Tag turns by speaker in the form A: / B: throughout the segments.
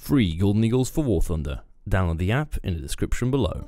A: Free Golden Eagles for War Thunder. Download the app in the description below.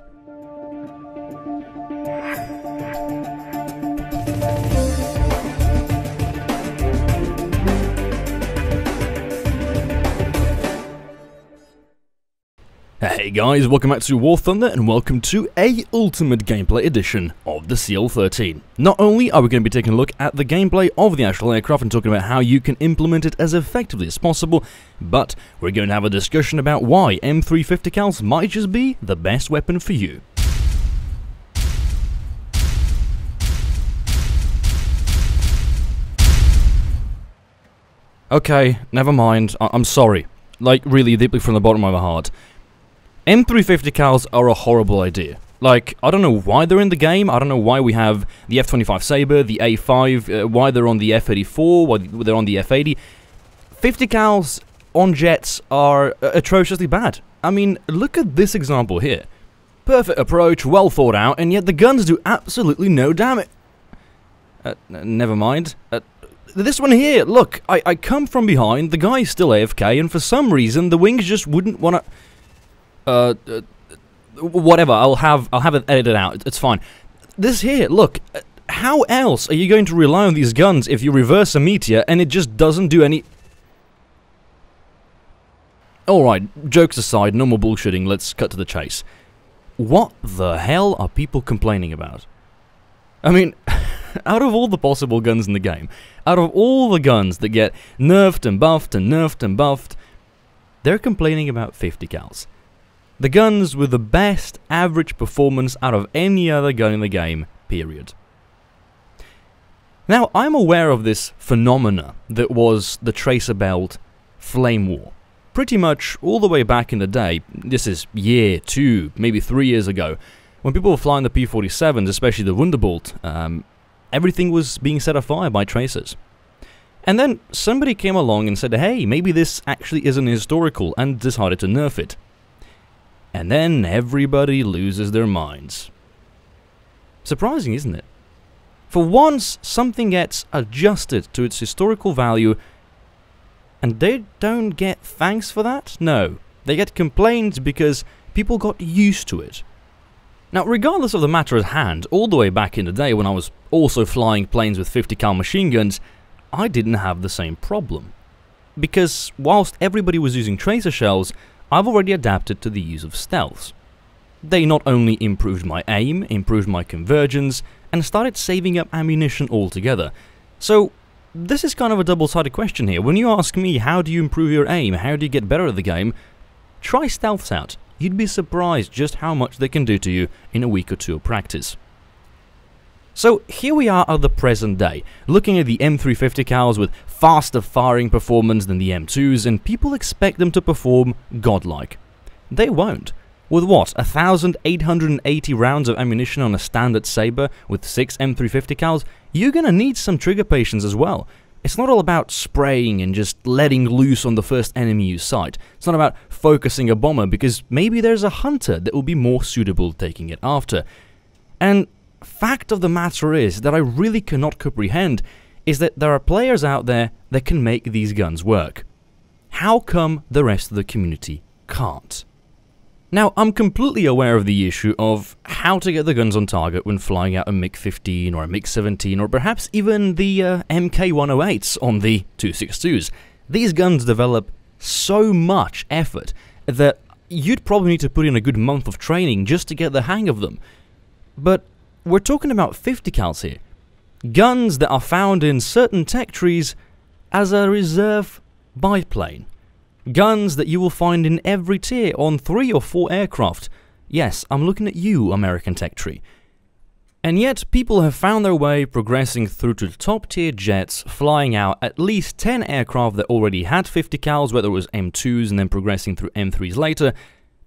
A: Hey guys, welcome back to War Thunder and welcome to a Ultimate Gameplay edition of the CL-13. Not only are we going to be taking a look at the gameplay of the actual aircraft and talking about how you can implement it as effectively as possible, but we're going to have a discussion about why M350 cals might just be the best weapon for you. Okay, never mind, I'm sorry. Like, really deeply from the bottom of my heart. M350 cals are a horrible idea. Like, I don't know why they're in the game, I don't know why we have the F-25 Sabre, the A5, why they're on the F-84, why they're on the F-80. 50 cals on jets are atrociously bad. I mean, look at this example here. Perfect approach, well thought out, and yet the guns do absolutely no damage. Never mind. This one here, look, I come from behind, the guy's still AFK, and for some reason the wings just wouldn't want to... whatever, I'll have it edited out, it's fine. This here, look, how else are you going to rely on these guns if you reverse a meteor and it just doesn't do any... Alright, jokes aside, no more bullshitting, let's cut to the chase. What the hell are people complaining about? I mean, out of all the possible guns in the game, out of all the guns that get nerfed and buffed and nerfed and buffed, they're complaining about 50 cals. The guns with the best average performance out of any other gun in the game, period. Now, I'm aware of this phenomena that was the tracer belt flame war. Pretty much all the way back in the day, this is year, 2, maybe 3 years ago, when people were flying the P-47s, especially the Wunderbolt, everything was being set afire by tracers. And then somebody came along and said, hey, maybe this actually isn't historical, and decided to nerf it. And then everybody loses their minds. Surprising, isn't it? For once, something gets adjusted to its historical value, and they don't get thanks for that? No, they get complaints because people got used to it. Now, regardless of the matter at hand, all the way back in the day when I was also flying planes with 50 cal machine guns, I didn't have the same problem. Because whilst everybody was using tracer shells, I've already adapted to the use of stealths. They not only improved my aim, improved my convergence, and started saving up ammunition altogether. So, this is kind of a double-sided question here. When you ask me, how do you improve your aim, how do you get better at the game, try stealths out. You'd be surprised just how much they can do to you in a week or two of practice. So here we are at the present day, looking at the M350 cals with faster firing performance than the M2s, and people expect them to perform godlike. They won't. With what, 1,880 rounds of ammunition on a standard Sabre with 6 M350 cals, you're gonna need some trigger patience as well. It's not all about spraying and just letting loose on the first enemy you sight. It's not about focusing a bomber, because maybe there's a hunter that will be more suitable taking it after. And fact of the matter is that I really cannot comprehend is that there are players out there that can make these guns work. How come the rest of the community can't? Now, I'm completely aware of the issue of how to get the guns on target when flying out a MiG-15 or a MiG-17 or perhaps even the MK-108s on the 262s. These guns develop so much effort that you'd probably need to put in a good month of training just to get the hang of them. But we're talking about 50 cals here. Guns that are found in certain tech trees as a reserve biplane. Guns that you will find in every tier on 3 or 4 aircraft. Yes, I'm looking at you, American tech tree. And yet, people have found their way progressing through to top tier jets, flying out at least 10 aircraft that already had 50 cals, whether it was M2s and then progressing through M3s later,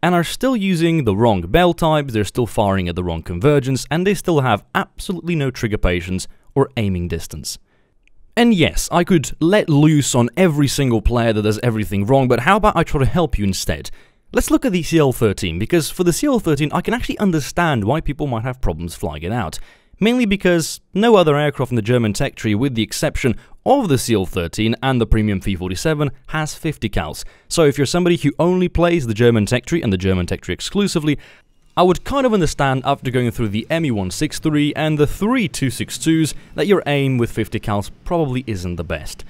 A: and are still using the wrong bell types, they're still firing at the wrong convergence, and they still have absolutely no trigger patience or aiming distance. And yes, I could let loose on every single player that does everything wrong, but how about I try to help you instead? Let's look at the CL-13, because for the CL-13 I can actually understand why people might have problems flying it out. mainly because no other aircraft in the German tech tree, with the exception of the CL-13 and the premium P-47, has 50 cals. So if you're somebody who only plays the German tech tree and the German tech tree exclusively, I would kind of understand after going through the ME-163 and the 3 262s that your aim with 50 cals probably isn't the best.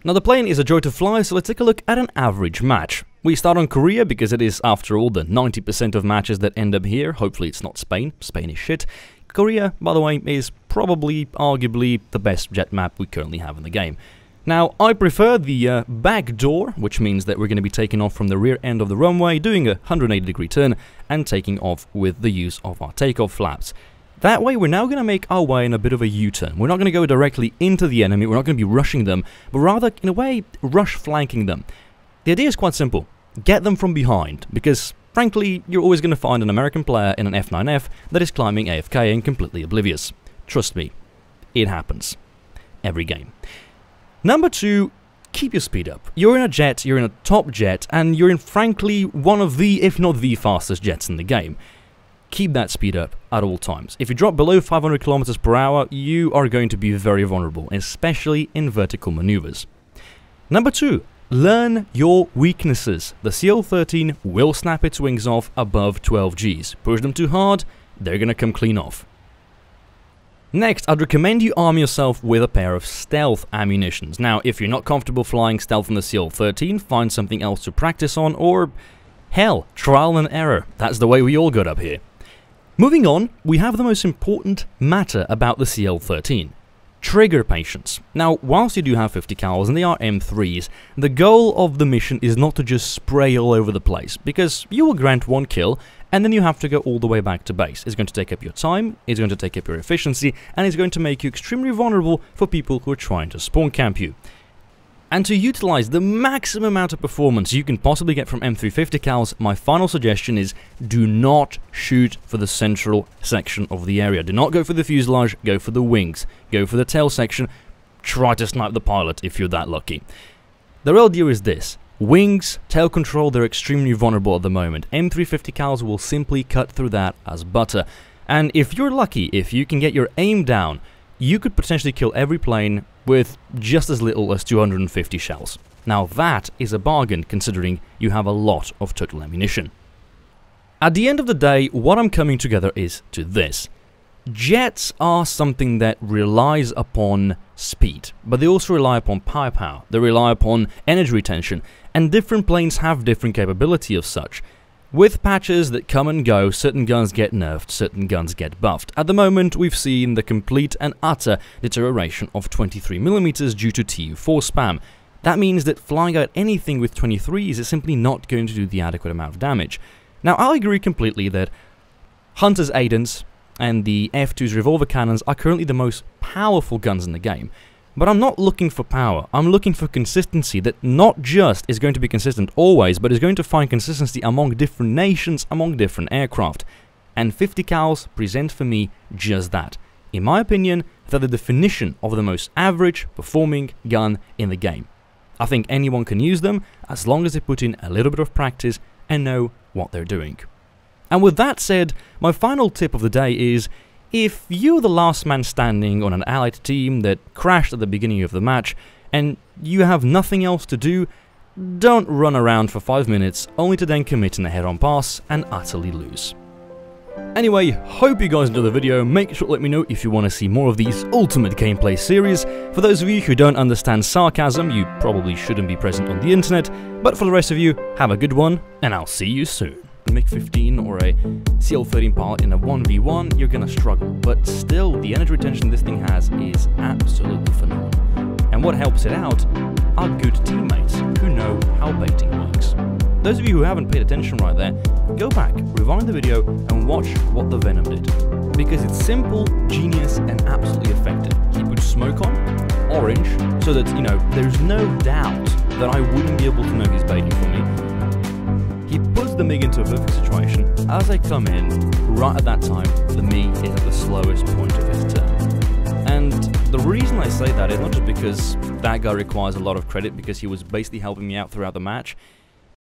A: Now the plane is a joy to fly, so let's take a look at an average match. We start on Korea because it is, after all, the 90% of matches that end up here. Hopefully it's not Spain. Spain is shit. Korea, by the way, is probably, arguably, the best jet map we currently have in the game. Now, I prefer the back door, which means that we're going to be taking off from the rear end of the runway, doing a 180-degree turn, and taking off with the use of our takeoff flaps. That way, we're now going to make our way in a bit of a U-turn. We're not going to go directly into the enemy, we're not going to be rushing them, but rather, in a way, rush flanking them. The idea is quite simple. Get them from behind, because, frankly, you're always going to find an American player in an F9F that is climbing AFK and completely oblivious. Trust me, it happens. Every game. Number 2, keep your speed up. You're in a jet, you're in a top jet, and you're in, frankly, one of the, if not the fastest jets in the game. Keep that speed up at all times. If you drop below 500 km per hour, you are going to be very vulnerable, especially in vertical maneuvers. Number 2, learn your weaknesses. The CL-13 will snap its wings off above 12 Gs. Push them too hard, they're gonna come clean off. Next, I'd recommend you arm yourself with a pair of stealth ammunitions. Now, if you're not comfortable flying stealth on the CL-13, find something else to practice on, or hell, trial and error. That's the way we all got up here. Moving on, we have the most important matter about the CL-13. Trigger patience. Now, whilst you do have 50 cals and they are M3s, the goal of the mission is not to just spray all over the place, because you will grant one kill, and then you have to go all the way back to base. It's going to take up your time, it's going to take up your efficiency, and it's going to make you extremely vulnerable for people who are trying to spawn camp you. And to utilize the maximum amount of performance you can possibly get from M350 cals, my final suggestion is do not shoot for the central section of the area. Do not go for the fuselage, go for the wings. Go for the tail section, try to snipe the pilot if you're that lucky. The real deal is this. Wings, tail control, they're extremely vulnerable at the moment. M350 cals will simply cut through that as butter. And if you're lucky, if you can get your aim down, you could potentially kill every plane with just as little as 250 shells. Now that is a bargain considering you have a lot of total ammunition. At the end of the day, what I'm coming together is to this. Jets are something that relies upon speed, but they also rely upon firepower, they rely upon energy retention, and different planes have different capability of such. With patches that come and go, certain guns get nerfed, certain guns get buffed. At the moment, we've seen the complete and utter deterioration of 23mm due to TU4 spam. That means that flying out anything with 23s is simply not going to do the adequate amount of damage. Now, I agree completely that Hunter's Aidens and the F2's revolver cannons are currently the most powerful guns in the game. But I'm not looking for power, I'm looking for consistency that not just is going to be consistent always, but is going to find consistency among different nations, among different aircraft. And 50 cals present for me just that. In my opinion, they're the definition of the most average performing gun in the game. I think anyone can use them as long as they put in a little bit of practice and know what they're doing. And with that said, my final tip of the day is, if you're the last man standing on an allied team that crashed at the beginning of the match, and you have nothing else to do, don't run around for 5 minutes, only to then commit in a head-on pass and utterly lose. Anyway, hope you guys enjoyed the video. Make sure to let me know if you want to see more of these ultimate gameplay series. For those of you who don't understand sarcasm, you probably shouldn't be present on the internet, but for the rest of you, have a good one, and I'll see you soon. MiG-15 or a CL-13 pilot in a 1v1, you're gonna struggle, but still, the energy retention this thing has is absolutely phenomenal. And what helps it out are good teammates who know how baiting works. Those of you who haven't paid attention right there, go back, rewind the video, and watch what the Venom did. Because it's simple, genius, and absolutely effective. He put smoke on, orange, so that, you know, there's no doubt that I wouldn't be able to know he's baiting for me. He puts the MiG into a perfect situation. As I come in, right at that time, the MiG is at the slowest point of his turn. And the reason I say that is not just because that guy requires a lot of credit, because he was basically helping me out throughout the match.